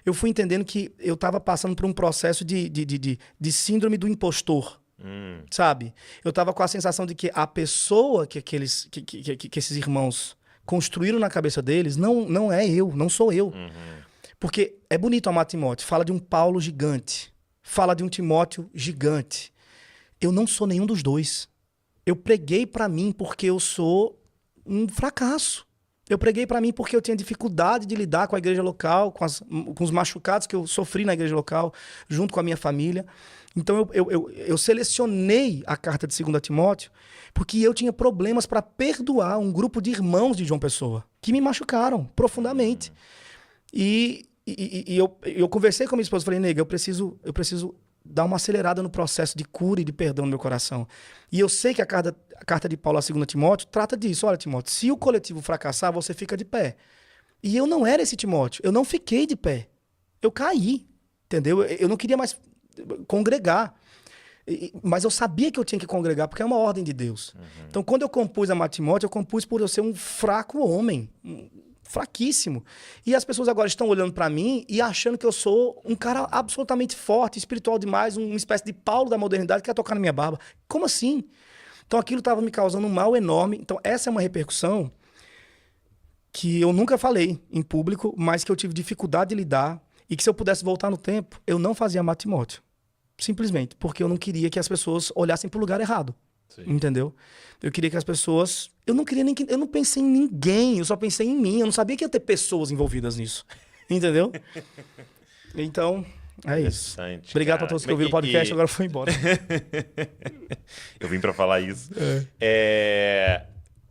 eu fui entendendo que eu estava passando por um processo de síndrome do impostor. Sabe? Eu estava com a sensação de que a pessoa que esses irmãos construíram na cabeça deles não é eu, não sou eu. Porque é bonito amar Timóteo, fala de um Paulo gigante, fala de um Timóteo gigante. Eu não sou nenhum dos dois. Eu preguei para mim porque eu sou um fracasso. Eu preguei para mim porque eu tinha dificuldade de lidar com a igreja local, com os machucados que eu sofri na igreja local, junto com a minha família. Então eu selecionei a carta de 2 Timóteo porque eu tinha problemas para perdoar um grupo de irmãos de João Pessoa que me machucaram profundamente. E eu conversei com a minha esposa e falei, nega, eu preciso dar uma acelerada no processo de cura e de perdão no meu coração. E eu sei que a carta de Paulo a 2 Timóteo trata disso. Olha, Timóteo, se o coletivo fracassar, você fica de pé. E eu não era esse Timóteo. Eu não fiquei de pé. Eu caí, entendeu? Eu não queria mais congregar. Mas eu sabia que eu tinha que congregar, porque é uma ordem de Deus. Então, quando eu compus a Timóteo, eu compus por eu ser um fraco homem, fraquíssimo. E as pessoas agora estão olhando para mim e achando que eu sou um cara absolutamente forte, espiritual demais, uma espécie de Paulo da modernidade que quer tocar na minha barba. Como assim? Então aquilo estava me causando um mal enorme. Então essa é uma repercussão que eu nunca falei em público, mas que eu tive dificuldade de lidar e que se eu pudesse voltar no tempo, eu não fazia amar Timóteo. Simplesmente porque eu não queria que as pessoas olhassem para o lugar errado. Sim. Entendeu? Eu queria que as pessoas... Eu não pensei em ninguém, eu só pensei em mim. Eu não sabia que ia ter pessoas envolvidas nisso. Entendeu? Então, é isso. Obrigado para todos que ouviram o podcast, agora foi embora. Eu vim para falar isso.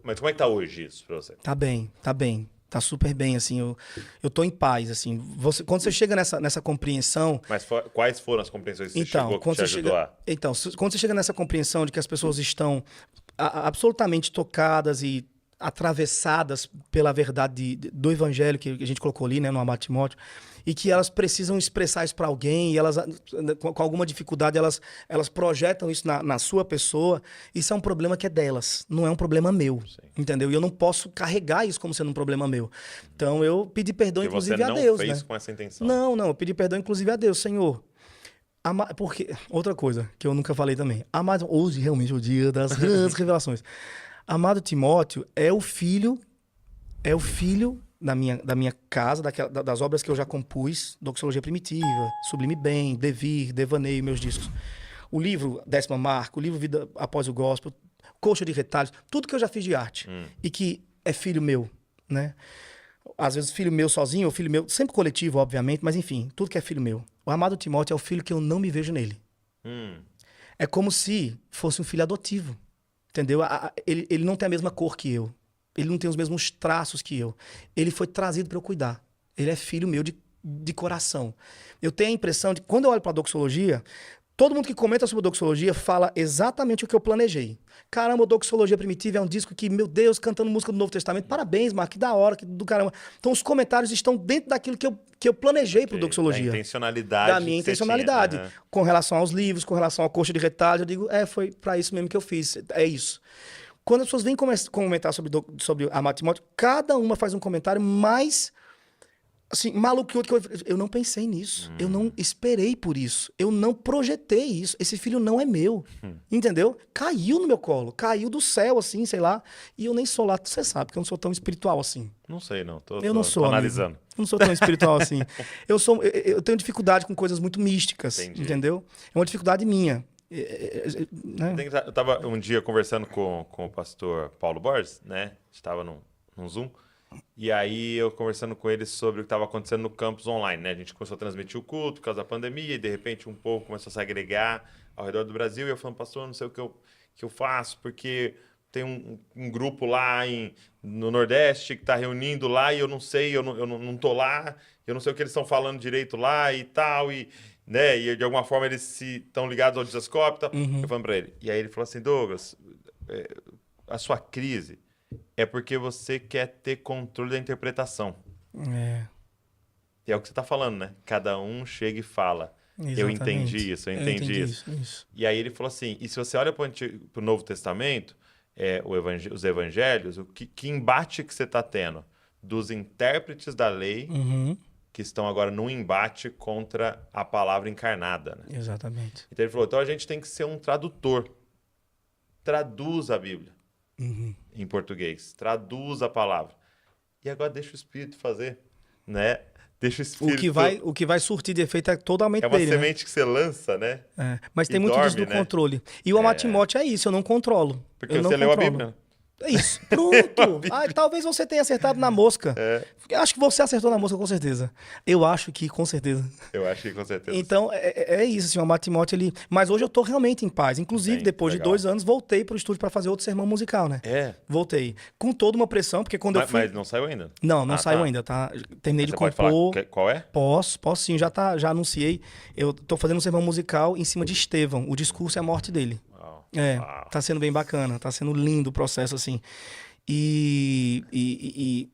Mas como é que tá hoje isso para você? Tá bem, tá bem. Tá super bem, assim, eu tô em paz, assim. Quando você chega nessa compreensão... Mas quais foram as compreensões que você chegou que te ajudou a... Então, quando você chega nessa compreensão de que as pessoas estão absolutamente tocadas e atravessadas pela verdade do evangelho que a gente colocou ali, né, no Amar Timóteo, e que elas precisam expressar isso para alguém, e elas, com alguma dificuldade, elas projetam isso na sua pessoa, isso é um problema que é delas, não é um problema meu, sim, entendeu? E eu não posso carregar isso como sendo um problema meu. Então eu pedi perdão, inclusive, a Deus. Você não fez, né? Com essa intenção? Não, eu pedi perdão, inclusive, a Deus, Senhor. Porque, outra coisa que eu nunca falei também, hoje realmente é o dia das grandes revelações. Amado Timóteo é o filho da minha casa, das obras que eu já compus, Doxologia Primitiva, Sublime Bem, Devir, Devaneio, meus discos. O livro 10ª Marca, o livro Vida Após o Gospel, Coxa de Retalhos, tudo que eu já fiz de arte e que é filho meu, né? Às vezes filho meu sozinho, ou filho meu, sempre coletivo, obviamente, mas enfim, tudo que é filho meu. O amado Timóteo é o filho que eu não me vejo nele. É como se fosse um filho adotivo, entendeu? Ele não tem a mesma cor que eu. Ele não tem os mesmos traços que eu. Ele foi trazido para eu cuidar. Ele é filho meu de coração. Eu tenho a impressão de que, quando eu olho para a doxologia, todo mundo que comenta sobre a doxologia fala exatamente o que eu planejei. Caramba, a Doxologia Primitiva é um disco que, meu Deus, cantando música do Novo Testamento. Parabéns, Marco, que da hora, que do caramba. Então, os comentários estão dentro daquilo que eu planejei para o Doxologia. Da minha intencionalidade. Com relação aos livros, com relação à coxa de retalho, eu digo, foi para isso mesmo que eu fiz. É isso. Quando as pessoas vêm comentar sobre Amado Timóteo, cada uma faz um comentário mais assim, maluco que outro. Eu não pensei nisso. Eu não esperei por isso. Eu não projetei isso. Esse filho não é meu. Entendeu? Caiu no meu colo. Caiu do céu, assim, sei lá. E eu nem sou lá. Você sabe que eu não sou tão espiritual assim. Não sei, não. Eu não sou, tô analisando. Amigo. Eu não sou tão espiritual assim. Eu tenho dificuldade com coisas muito místicas. Entendi. Entendeu? É uma dificuldade minha. Né? Eu estava um dia conversando com o pastor Paulo Borges, né? A gente estava num Zoom. E aí eu conversando com ele sobre o que estava acontecendo no campus online, né? A gente começou a transmitir o culto por causa da pandemia e de repente um povo começou a se agregar ao redor do Brasil. E eu falando, pastor, não sei o que eu faço, porque tem um grupo lá no Nordeste que está reunindo lá e eu não sei, eu não tô lá, eu não sei o que eles estão falando direito lá e tal, né? E de alguma forma eles estão ligados ao Dizascope. Eu falando para ele. E aí ele falou assim, Douglas, a sua crise é porque você quer ter controle da interpretação. E é o que você está falando, né? Cada um chega e fala. Exatamente. Eu entendi isso. E aí ele falou assim, e se você olha para o Novo Testamento, os evangelhos, que embate que você está tendo dos intérpretes da lei que estão agora num embate contra a palavra encarnada. Né? Exatamente. Então ele falou, então a gente tem que ser um tradutor. Traduz a Bíblia em português. Traduz a palavra. E agora deixa o Espírito fazer, né? Deixa o Espírito... O que vai surtir de efeito é totalmente dele, É uma semente que você lança, né? Mas tem muito disso do controle. E o amar Timóteo é isso, eu não controlo. Porque você leu a Bíblia. É isso, pronto. Talvez você tenha acertado na mosca. Acho que você acertou na mosca, com certeza. Eu acho que com certeza. Então, é isso, assim, o amar Timóteo, ele... Mas hoje eu tô realmente em paz. Inclusive, depois de 2 anos, voltei pro estúdio para fazer outro sermão musical, né? Voltei. Com toda uma pressão, porque quando eu fui... Mas não saiu ainda? Não saiu ainda, tá? Terminei de compor. Pode falar qual é? Posso sim, já anunciei. Eu tô fazendo um sermão musical em cima de Estevão. O discurso é a morte dele. Tá sendo bem bacana, tá sendo lindo o processo, assim.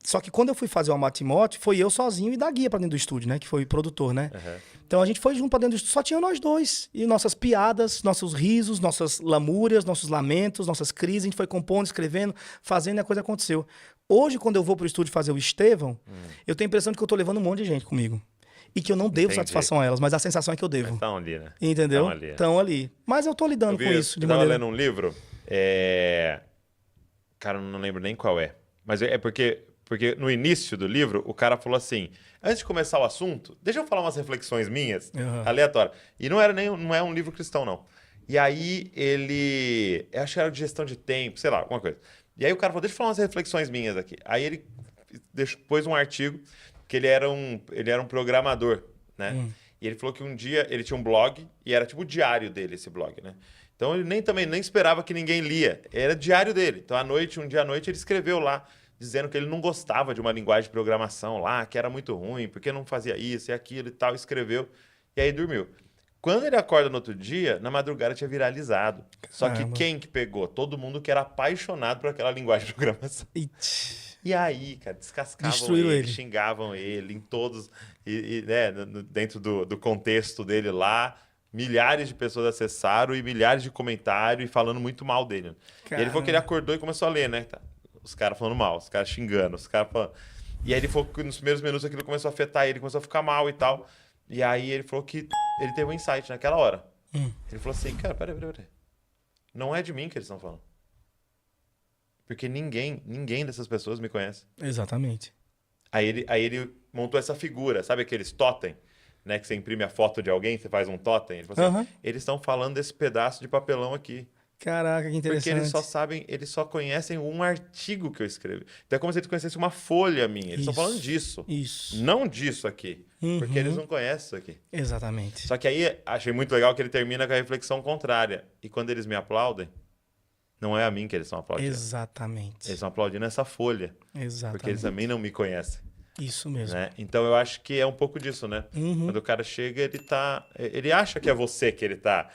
Só que quando eu fui fazer o Amar Timóteo, foi eu sozinho e da Guia pra dentro do estúdio, né? Que foi produtor, né? Então a gente foi junto pra dentro do estúdio, só tinha nós dois. E nossas piadas, nossos risos, nossas lamúrias, nossos lamentos, nossas crises, a gente foi compondo, escrevendo, fazendo e a coisa aconteceu. Hoje, quando eu vou pro estúdio fazer o Estevão, eu tenho a impressão de que eu tô levando um monte de gente comigo. E que eu não devo satisfação a elas, mas a sensação é que eu devo. Estão ali, né? Entendeu? Estão ali. Mas eu tô lidando com isso de maneira... Eu tava lendo um livro, cara, eu não lembro nem qual é. Mas é porque no início do livro, o cara falou assim, antes de começar o assunto, deixa eu falar umas reflexões minhas, aleatórias. E não é um livro cristão, não. E aí eu acho que era de gestão de tempo, sei lá, alguma coisa. E aí o cara falou, deixa eu falar umas reflexões minhas aqui. Aí ele pôs um artigo que ele era um programador, né? E ele falou que um dia ele tinha um blog e era tipo o diário dele, esse blog, né? Então ele também nem esperava que ninguém lia. Era diário dele. Então um dia à noite ele escreveu lá, dizendo que ele não gostava de uma linguagem de programação lá, que era muito ruim, porque não fazia isso e aquilo e tal, escreveu. E aí dormiu. Quando ele acorda no outro dia, na madrugada tinha viralizado. Só que quem que pegou? Todo mundo que era apaixonado por aquela linguagem de programação. E aí, cara, descascavam ele, xingavam ele em todos, né, dentro do contexto dele lá. Milhares de pessoas acessaram e milhares de comentários e falando muito mal dele. E ele falou que ele acordou e começou a ler, né? Os caras falando mal, os caras xingando, os caras falando... E aí ele falou que nos primeiros minutos aquilo começou a afetar ele, começou a ficar mal e tal. E aí ele falou que ele teve um insight naquela hora. Ele falou assim, cara, peraí. Não é de mim que eles estão falando. Porque ninguém dessas pessoas me conhece. Exatamente. Aí ele montou essa figura, sabe aqueles totem? Né, que você imprime a foto de alguém, você faz um totem. Ele falou assim, eles estão falando desse pedaço de papelão aqui. Caraca, que interessante. Porque eles só conhecem um artigo que eu escrevi. Então é como se eles conhecessem uma folha minha. Eles estão falando disso. Isso. Não disso aqui. Porque eles não conhecem isso aqui. Exatamente. Só que aí achei muito legal que ele termina com a reflexão contrária. E quando eles me aplaudem, não é a mim que eles estão aplaudindo. Exatamente. Eles estão aplaudindo essa folha. Exatamente. Porque eles também não me conhecem. Isso mesmo. Né? Então eu acho que é um pouco disso, né? Quando o cara chega, ele acha que é você que ele tá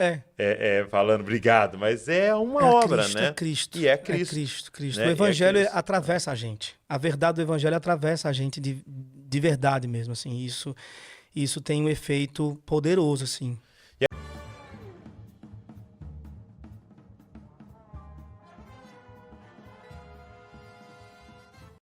falando obrigado, mas é uma obra, né? É Cristo. E é Cristo. É Cristo. Né? O evangelho atravessa a gente. A verdade do evangelho atravessa a gente de verdade mesmo, assim. Isso tem um efeito poderoso, assim.